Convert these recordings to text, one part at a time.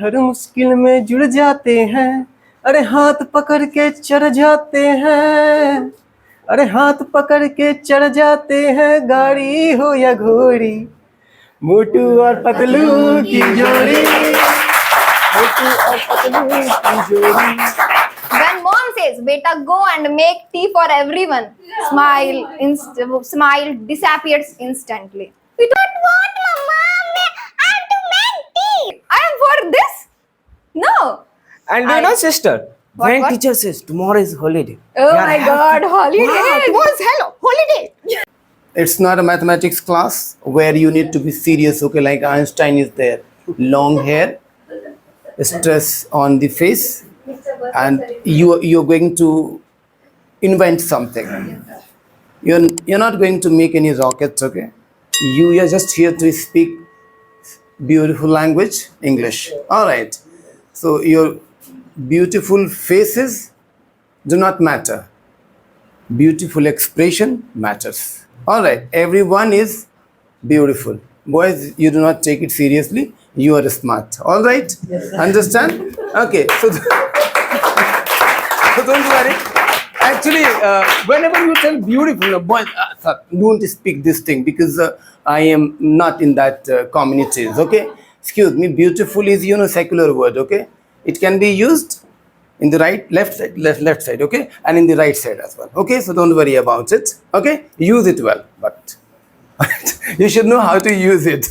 हर मुश्किल में जुड़ जाते हैं, अरे हाथ पकड़ के चढ़ जाते हैं, अरे हाथ पकड़ के चढ़ जाते हैं, गाड़ी हो या घोड़ी, मोटू और पतलू की जोड़ी, मोटू और पतलू की जोड़ी। When mom says, "Beta, go and make tea for everyone," smile disappears instantly. We don't want mama. I have to make tea. I am for this. No. And you know, sister, when what? teacher says tomorrow is holiday. Oh we are my happy. God, holiday. Wow, Tomorrow's hello holiday. It's not a mathematics class where you need to be serious, okay, like Einstein is there. Long hair, stress on the face, and you're going to invent something. You're not going to make any rockets, okay? You are just here to speak beautiful language, English. All right. So your beautiful faces do not matter. Beautiful expression matters. All right. Everyone is beautiful. Boys, you do not take it seriously. You are smart. All right. Yes, understand? Okay. So don't worry. Actually, whenever you tell beautiful, boy, sir, don't speak this thing because I am not in that communities. Okay. Excuse me. Beautiful is secular word. Okay. It can be used in the left side, okay, and in the right side as well, okay. So don't worry about it, okay. Use it well, but you should know how to use it,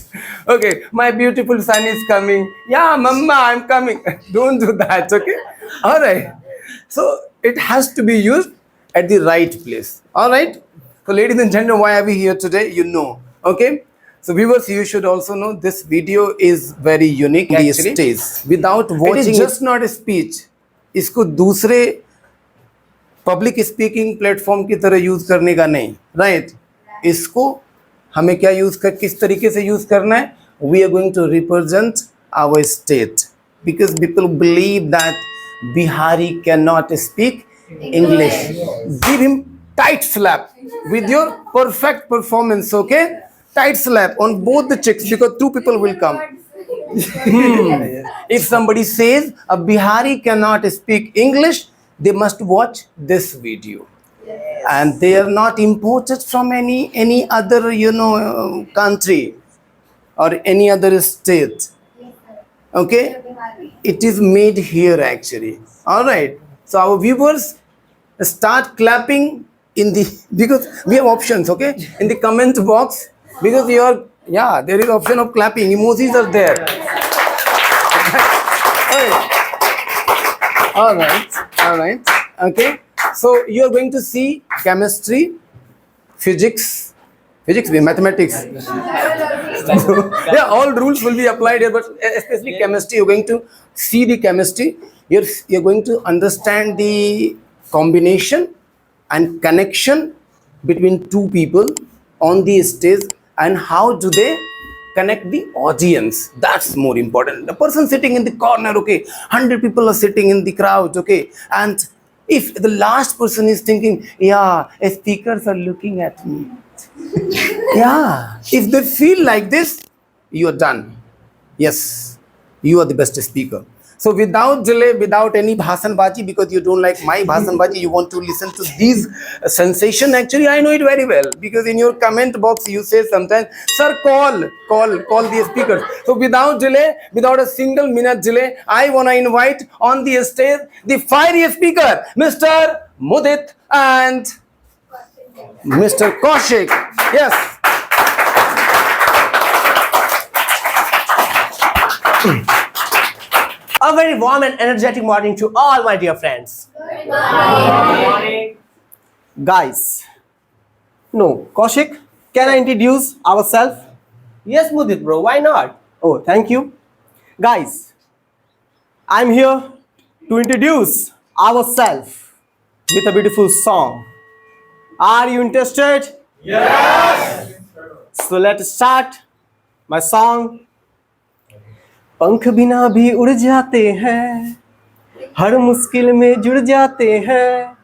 okay. My beautiful son is coming. Yeah, mama, I'm coming. Don't do that, okay. All right. So it has to be used at the right place. All right. So ladies and gentlemen, why are we here today? Okay. So viewers, you should also know this video is very unique actually. Stays without watching. It is just not a speech. इसको दूसरे public speaking platform की तरह use करने का नहीं, right. इसको हमें क्या यूज कर, किस तरीके से यूज करना है? We are going to represent our state because people believe that Bihari can not speak English. Give him tight slap with your perfect performance, okay? Tight slap on both the chicks because two people will come. If somebody says a Bihari cannot speak English, they must watch this video. Yes. And they are not imported from any other country or any other state. Okay, it is made here actually. All right. So our viewers start clapping in the because we have options. Okay, in the comment box because you are. Yeah, there is option of clapping. Emojis are there. All right. Okay. So you are going to see chemistry, physics, mathematics. Yeah, all rules will be applied here, but especially chemistry. You're going to see the chemistry. You're going to understand the combination and connection between two people on the stage. And how do they connect the audience? That's more important. The person sitting in the corner, okay, 100 people are sitting in the crowd, okay, and if the last person is thinking, yeah, speakers are looking at me, yeah, if they feel like this, you are done. Yes, you are the best speaker. So without delay, without any bhasanbaji, because you don't like my bhasanbaji, you want to listen to these sensation. Actually, I know it very well because in your comment box you say sometimes, sir, call the speakers. So without delay, without a single minute delay, I want to invite on the stage the fiery speaker, Mr. Mudit and Mr. Kaushik. Yes. A very warm and energetic morning to all my dear friends. Good morning. Guys, no, Kaushik, can I introduce ourselves? Yes, Mudit bro, why not? Oh, thank you. Guys, I'm here to introduce ourselves with a beautiful song. Are you interested? Yes. So let's start my song. पंख बिना भी उड़ जाते हैं, हर मुश्किल में जुड़ जाते हैं,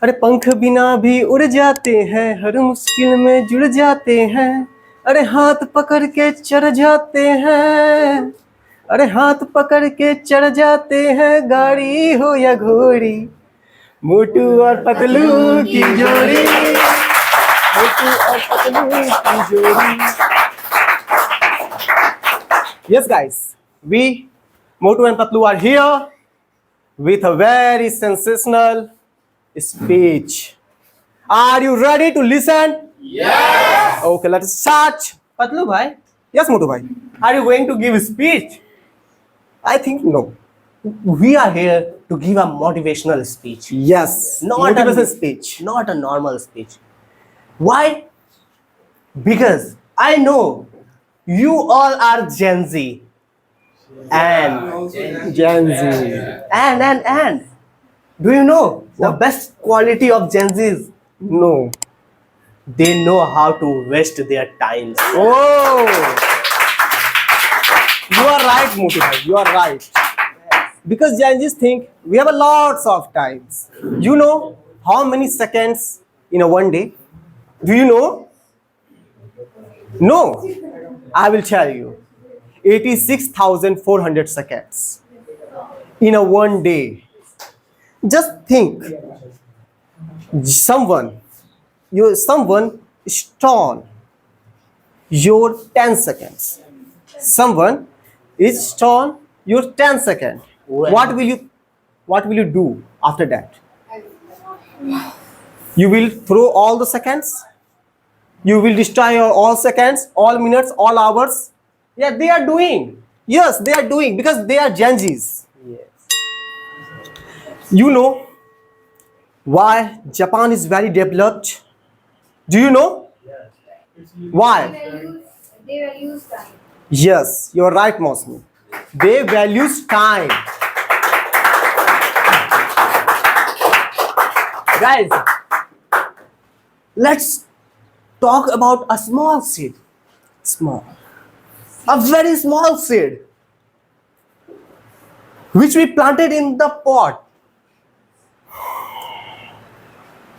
अरे पंख बिना भी उड़ जाते हैं, हर मुश्किल में जुड़ जाते हैं, अरे हाथ पकड़ के चढ़ जाते हैं, अरे हाथ पकड़ के चढ़ जाते हैं गाड़ी हो या घोड़ी, मोटू और पतलू की जोड़ी, मोटू और पतलू की जोड़ी. Yes, guys, we Motu and Patlu are here with a very sensational speech. Are you ready to listen? Yes. Okay, let us start. Patlu bhai. Yes, Motu bhai. Are you going to give a speech? I think no. We are here to give a motivational speech. Yes. Not motivational speech. Not a normal speech. Why? Because I know you all are Gen Z. And Gen Z. And do you know the best quality of Gen Zs? No. They know how to waste their times. Oh. You are right, Motu bhai. You are right. Because Gen Zs think we have a lots of times. You know how many seconds in a one day? Do you know? No. I will tell you. 86,400 seconds in a one day. Just think, someone stole your 10 seconds. Someone is stole your 10 seconds. Well. What will you do after that? You will throw all the seconds. You will destroy your all seconds, all minutes, all hours. Yeah, they are doing. Yes, they are doing because they are Gen Zs. Yes. You know why Japan is very developed? Do you know? Why? They use time. Yes, you are right, Mosmi. They values time. Guys, let's talk about a small seed. Small. A very small seed which we planted in the pot.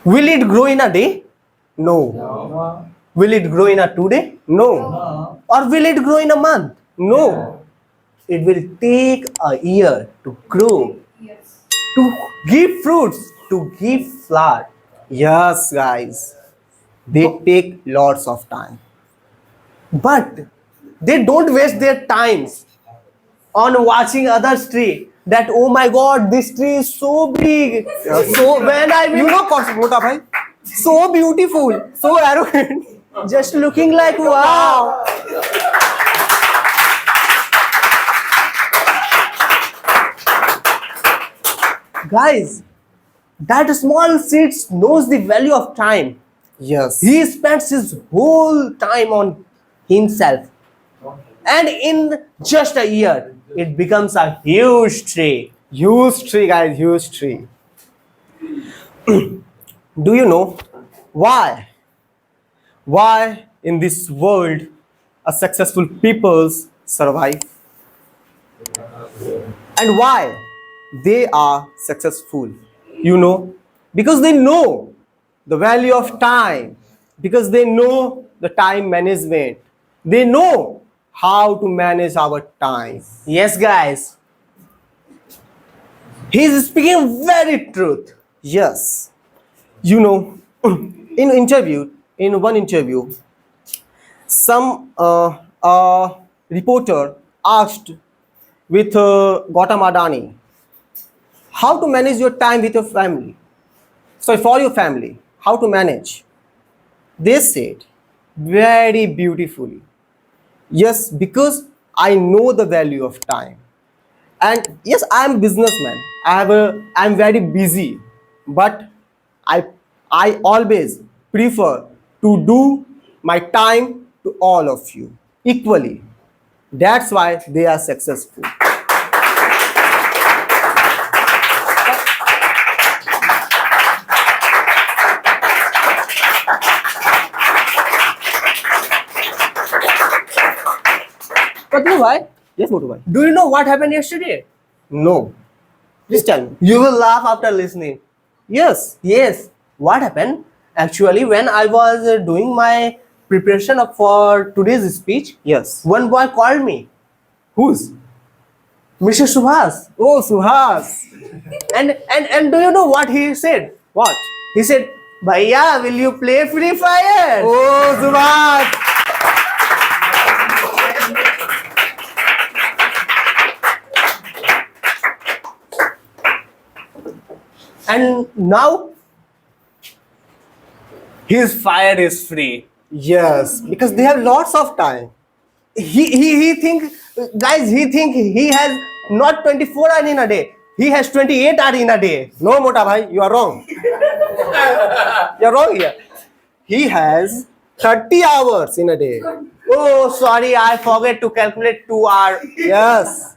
Will it grow in a day? No. Will it grow in a 2 day? No. Or will it grow in a month? No. It will take a year to grow, to give fruits, to give flower. Yes, guys, they take lots of time. But they don't waste their times on watching others tree. That, oh my god, this tree is so big. So when I will, you know, Mota bhai, so beautiful, so arrogant, just looking like wow. Guys, that small seed knows the value of time. Yes. He spends his whole time on himself. And in just a year, it becomes a huge tree. Huge tree, guys, huge tree. Do you know why? Why in this world a successful peoples survive? And why they are successful? You know, because they know the value of time, because they know the time management. They know how to manage our time. Yes, guys. He is speaking very truth. Yes. You know, in one interview, some reporter asked with Gautam Adani, how to manage your time with your family? So for your family, how to manage? They said very beautifully, yes, because I know the value of time. And yes, I am a businessman. I am very busy, but I always prefer to do my time to all of you equally. That's why they are successful. Patlu bhai? Yes, Motu bhai. Do you know what happened yesterday? No. Please tell me. You will laugh after listening. Yes. Yes. What happened? Actually, when I was doing my preparation for today's speech, yes, one boy called me. Whose? Mr. Subhas. Oh, Suhas. And do you know what he said? What? He said, Bhaiya, will you play Free Fire? Oh, Suhas. And now his fire is free. Yes, because they have lots of time. He think, guys, he think he has not 24 hours in a day. He has 28 hours in a day. No, Mota bhai, you are wrong. You are wrong here. He has 30 hours in a day. Oh, sorry, I forget to calculate 2 hours. Yes.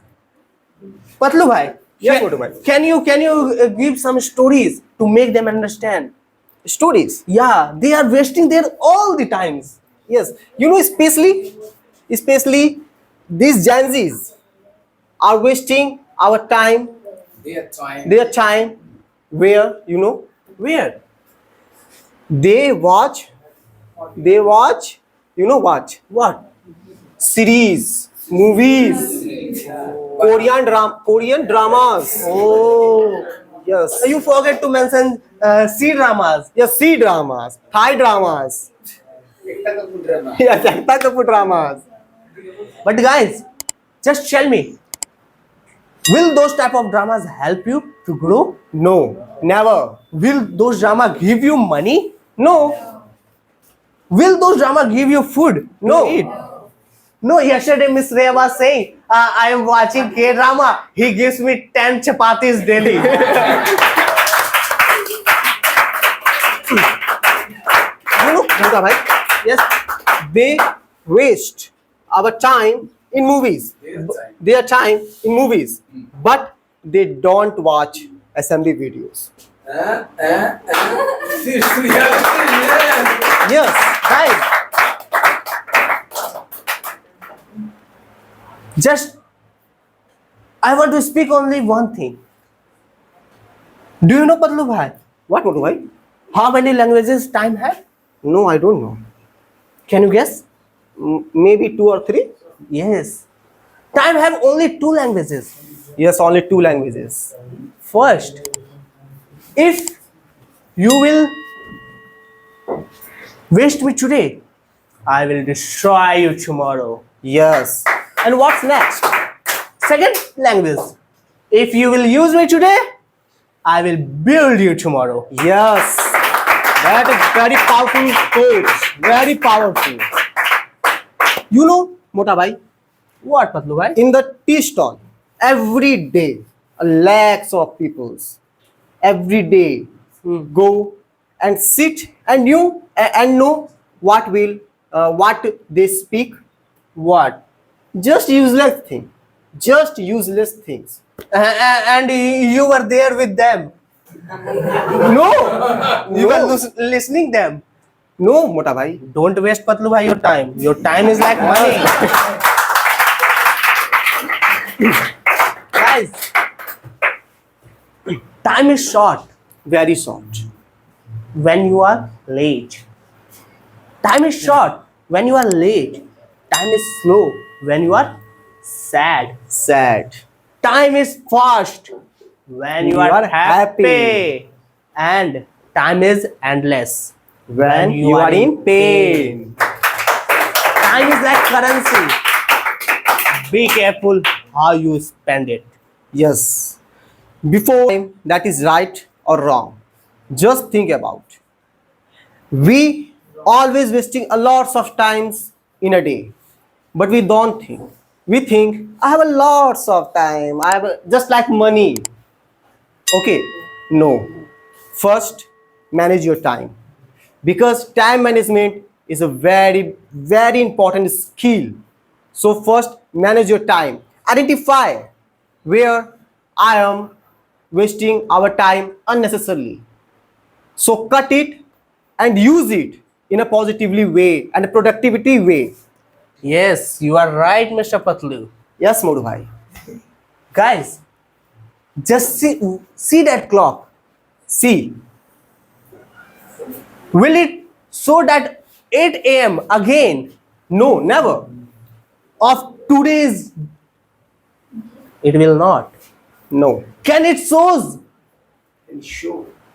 Patlu bhai, Yes, can- Motu bhai. can you give some stories to make them understand? Stories. Yeah, they are wasting their all the times. Yes. You know, especially these Gen Zs are wasting our time, Their time. their time, where, you know, Where? they watch, you know what? What? Series, movies, Korean dramas. Oh, Yes. you forget to mention C dramas. Yes, C dramas, Thai dramas. Yes, Ekta Kapoor dramas. But guys, just tell me, will those type of dramas help you to grow? No, never. Will those drama give you money? No, Will those drama give you food? no. Eat. No, yesterday Miss Ray was saying, I am watching K drama. He gives me 10 chapatis daily. You know, Mota bhai, yes, they waste our time in movies. Their time in movies, but they don't watch assembly videos. Seriously, Yes, Guys, just I want to speak only one thing. Do you know Patlu bhai? what, Motu bhai? How many languages time have? No, I don't know. Can you guess? Maybe 2 or 3. Yes. Time have only 2 languages. Yes, only 2 languages. First, if you will waste me today, I will destroy you tomorrow. Yes, And what's next? Second language. If you will use me today, I will build you tomorrow. yes. That is very powerful quote. Very powerful. You know, Mota bhai, What, Patlu bhai? in the tea stall, every day, lakhs of peoples, every day go and sit and know what they speak. What? Just useless thing. Just useless things. And you were there with them. No, You were no, listening them. no, Mota bhai. Don't waste Patlu bhai your time. Your time is like money. Guys, time is short Very short. when you are late. Time is short when you are late. Time is slow when you are sad. Sad. Time is fast when you are happy. And time is endless When you are in pain. Time is like currency. Be careful how you spend it. Yes. Before time that is right or wrong, just think about. We always wasting a lots of times in a day, but we don't think. We think I have a lots of time. Just like money. Okay, no. First, manage your time, because time management is a very very important skill. So first, manage your time. Identify where I am wasting our time unnecessarily. So cut it and use it in a positively way and a productivity way. Yes, you are right, Mr. Patlu. Yes, Modu bhai. Guys, just see that clock. See, Will it show that 8 a.m. again? no, never. Of today's It will not. No. Can it shows?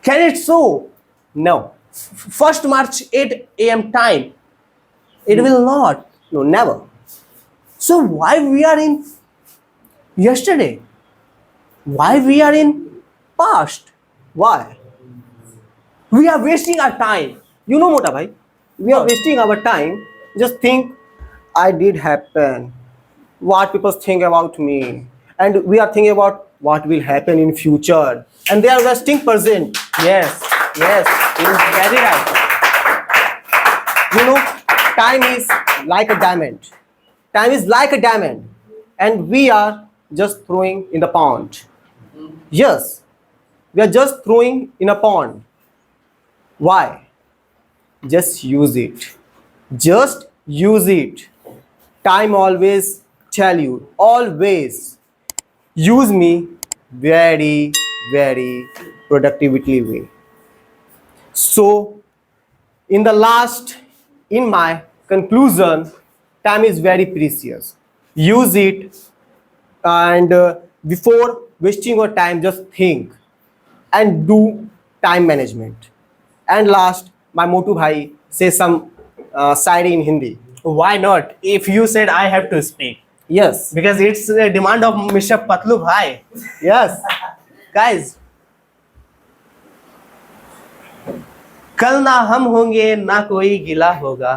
Can it show? No. 1st March 8 a.m. time. It will not. No, never. So why we are in yesterday? Why we are in past? Why? We are wasting our time. You know, Mota bhai, we are What? wasting our time. Just think, I did happen. What people think about me, and we are thinking about what will happen in future, and they are wasting present. Yes, yes, you are very right. You know, time is like a diamond. Time is like a diamond, and we are just throwing in the pond. Yes, we are just throwing in a pond. Why? Just use it. Just use it. Time always tell you, always use me very, very productively way. So, in the last, in my conclusion, time is very precious. Use it, and before wasting your time, just think and do time management. And last, my Motu Bhai says some Sairi in Hindi. Why not? If you said I have to speak. Yes, Because it's a demand of Mr. Patlu Bhai. yes. Guys, कल ना हम होंगे ना कोई गिला होगा.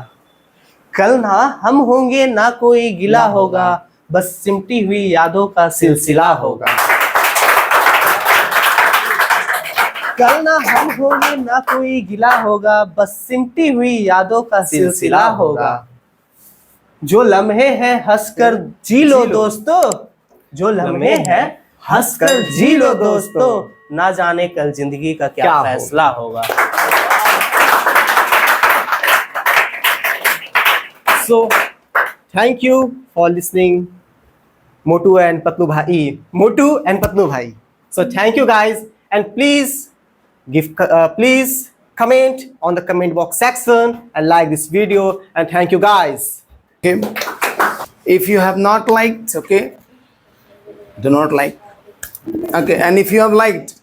कल ना हम होंगे ना कोई गिला होगा. बस सिमटी हुई यादों का सिलसिला होगा. कल ना हम होंगे ना कोई गिला होगा. बस सिमटी हुई यादों का सिलसिला होगा. जो लम्हे हैं हंसकर जी लो दोस्तों. जो लम्हे हैं हंसकर जी लो दोस्तों. ना जाने कल जिंदगी का क्या क्या फैसला होगा. So, thank you for listening, Motu and Patlu Bhai. Motu and Patlu Bhai. So, thank you guys, and please please comment on the comment box section and like this video. And thank you guys. Okay. If you have not liked, okay, do not like. Okay, and if you have liked,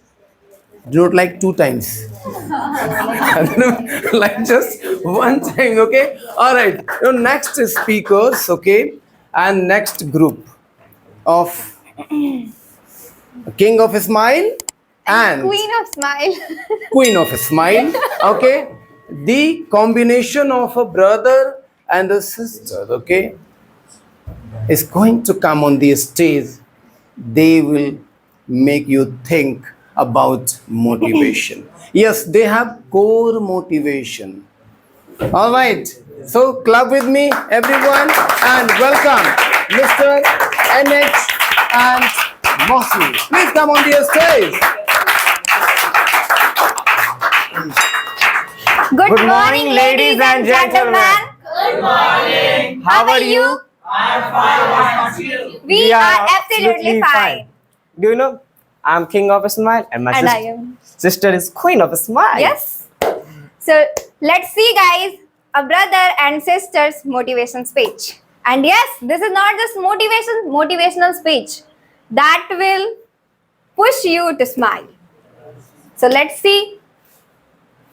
do not like 2 times. Like just 1 time, okay? All right. Your next speakers, okay, and next group of King of Smile and Queen of Smile. Queen of Smile, okay? The combination of a brother and a sister, okay, is going to come on the stage. They will make you think about motivation. Yes, they have core motivation. All right. So clap with me, everyone, and welcome Mr. NH and Mossy. Please come on the stage. Good morning, ladies and gentlemen. Good morning. How are you? I'm fine. We are absolutely fine. Do you know? I'm King of Smile and my And I sister, am. sister is Queen of Smile. Yes. So let's see, guys, a brother and sister's motivation speech. And yes, this is not just motivational speech that will push you to smile. So let's see.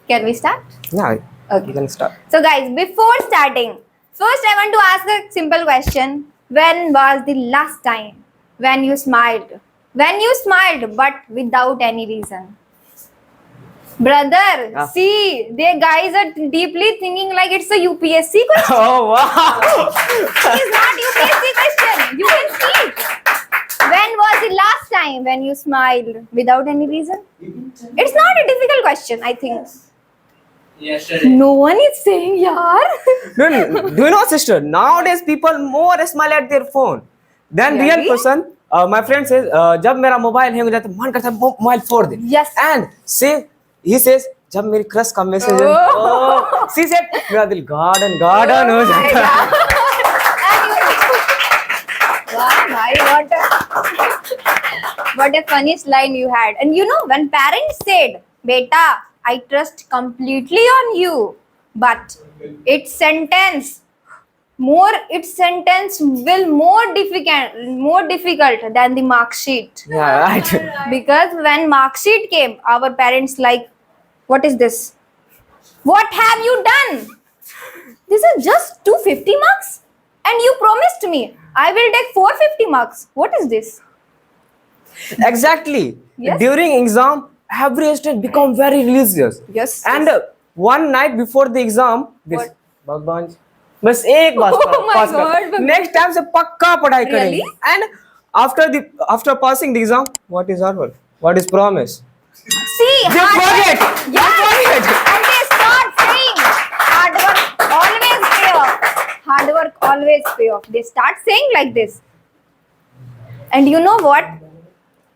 Can we start? Yeah, Okay. you can start. So guys, before starting, first I want to ask a simple question. When was the last time when you smiled? When you smiled but without any reason? Brother, Yeah. see, the guys are deeply thinking like it's a UPSC question. Oh wow! It's not UPSC question. You can see it. When was the last time when you smiled without any reason? It's not a difficult question, I think. Yesterday. No one is saying, yaar. Do you know, sister? Nowadays people more smile at their phone than real Really? person. My friend says, जब मेरा mobile hang हो जाता है मन करता है mobile फोड़ दे. Yes. And he says जब मेरी क्रश का मैसेज है, she said मेरा दिल गार्डन हो जाता है. Wow, what a funniest line you had. And you know, when parents said, Beta, I trust completely on you, but its sentence more its sentence will more difficult than the mark sheet. Yeah, right. Because when mark sheet came, our parents like, what is this? What have you done? This is just 250 marks, and you promised me I will take 450 marks. What is this? Exactly. Yes. During exam, every student become very religious. Yes. And one night before the exam, this What? भगवान बस एक बार Oh my pass God, कर भगवान. next time से पक्का पढ़ाई Really? करेंगे. And after passing the exam, what is our word? What is promise? See, They forget. They Yes. forget. And they start saying, hard work always pay off. Hard work always pay off. They start saying like this. And you know what?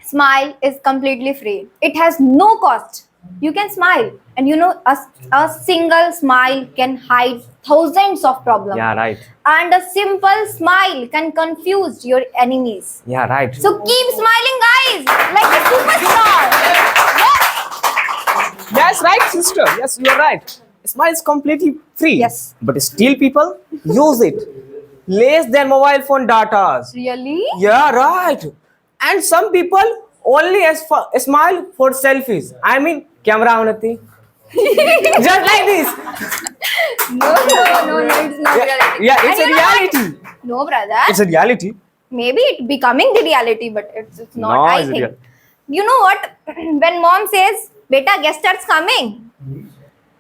Smile is completely free. It has no cost. You can smile. And you know, a single smile can hide thousands of problems. Yeah, right. And a simple smile can confuse your enemies. Yeah, right. So keep smiling, guys, like a superstar. Yes. Yes, right, sister. Yes, you are right. Smile is completely free. Yes. But still people use it. Less than mobile phone data. Really? Yeah, right. And some people only smile for selfies. I mean, camera unati. Just like this. No, it's not reality. Yeah, it's And a you know what? reality. No, brother. It's a reality. Maybe it becoming the reality, but it's not. No, I it's think. real. You know what? When mom says, "Beta, guest starts coming,"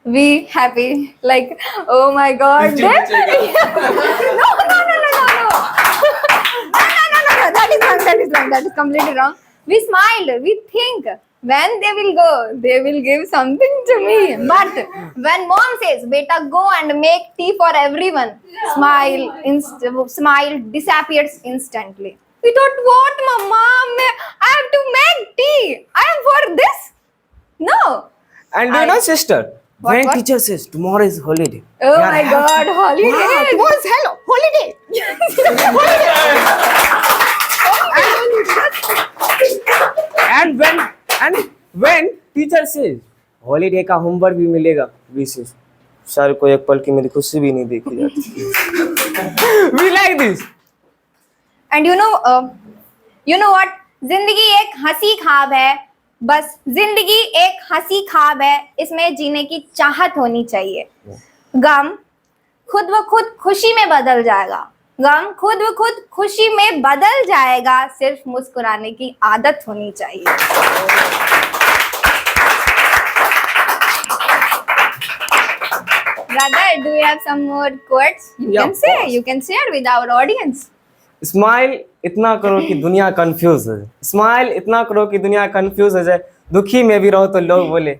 we happy. Like, oh my God. Fifty minutes No. That is wrong. That is completely wrong. We smiled. We think when they will go, they will give something to me. But when mom says, "Beta, go and make tea for everyone," smile disappears instantly. We thought, what, mama? I have to make tea. I am for this. No. And you know, sister, when teacher says tomorrow is holiday. Oh we are my happy. God, holiday. Wow, tomorrow is hello, holiday. And when teacher says holiday का homework भी मिलेगा, we say sir को एक पल की मेरी खुशी भी नहीं देखी जाती. We like this. And you know what? जिंदगी एक हंसी ख्वाब है. बस जिंदगी एक हंसी ख्वाब है. इसमें जीने की चाहत होनी चाहिए. गम खुद ब खुद खुशी में बदल जाएगा. गम खुद ब खुद खुशी में बदल जाएगा. सिर्फ मुस्कुराने की आदत होनी चाहिए. Brother, do you have some more quotes? You Yeah, can of say. course. You can share with our audience. Smile इतना करो कि दुनिया कंफ्यूज हो जाए. स्माइल इतना करो कि दुनिया कंफ्यूज हो जाए. दुखी में भी रहो तो लोग बोले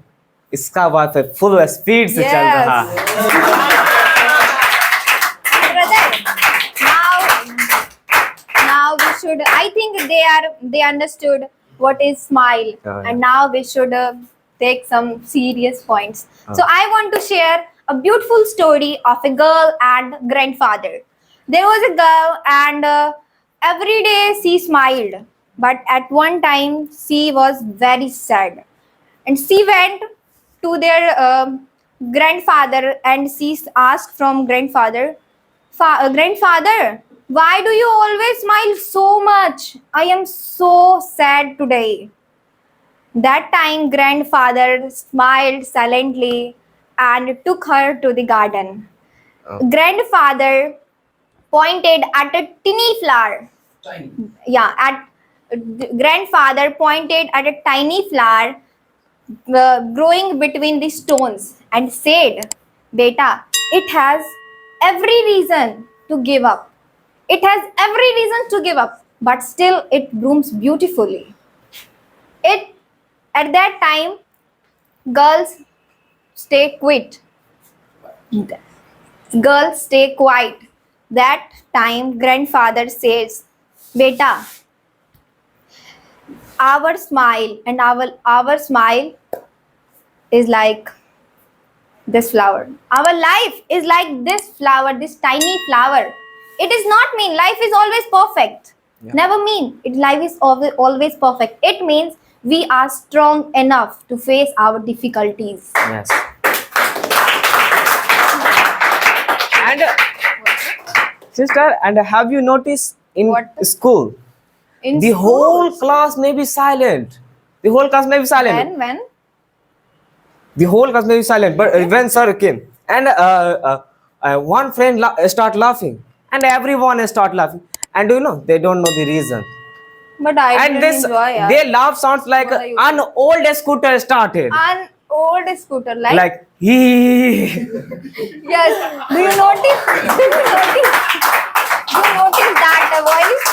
इसका बात है फुल स्पीड से चल रहा है. Brother, now we should. I think they understood what is smile, Yeah. and now we should take some serious points. So I want to share a beautiful story of a girl and grandfather. There was a girl, and every day she smiled, but at one time she was very sad, and she went to their grandfather, and she asked from grandfather, "Grandfather, why do you always smile so much? I am so sad today." That time grandfather smiled silently and took her to the garden. Grandfather pointed at a tiny flower. Grandfather pointed at a tiny flower growing between the stones and said, "Beta, it has every reason to give up. It has every reason to give up, but still it blooms beautifully." At that time, girls stay quiet. Girls stay quiet. That time, grandfather says, "Beta, our smile and our smile is like this flower. Our life is like this flower, this tiny flower. It does not mean life is always perfect. Never mean life is always perfect. It means we are strong enough to face our difficulties." Yes. Sister, and have you noticed in What? school, In the whole schools. class may be silent. The whole class may be silent. When? The whole class may be silent. But when sir came, and one friend start laughing, and everyone start laughing. And you know, they don't know the reason. But I And didn't this, enjoy. Yeah. their laugh sounds like What are you an old scooter started. An old scooter, like. Like he. Yes. Do you notice? Do you notice? Do you notice that voice?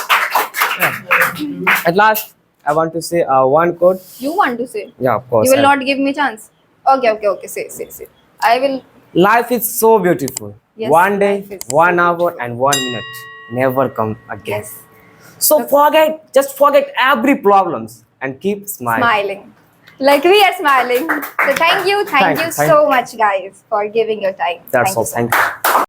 At last, I want to say one quote. You want to say? Yeah, of course. You will not give me chance. Okay. Say. I will. Life is so beautiful. Yes, One day, life is 1 hour, and 1 minute never come again. Yes. So just forget every problems and keep smiling. Smiling. Like we are smiling. So thank you Thank- so thank- much, guys, for giving your time. That's Thank all. you so Thank you.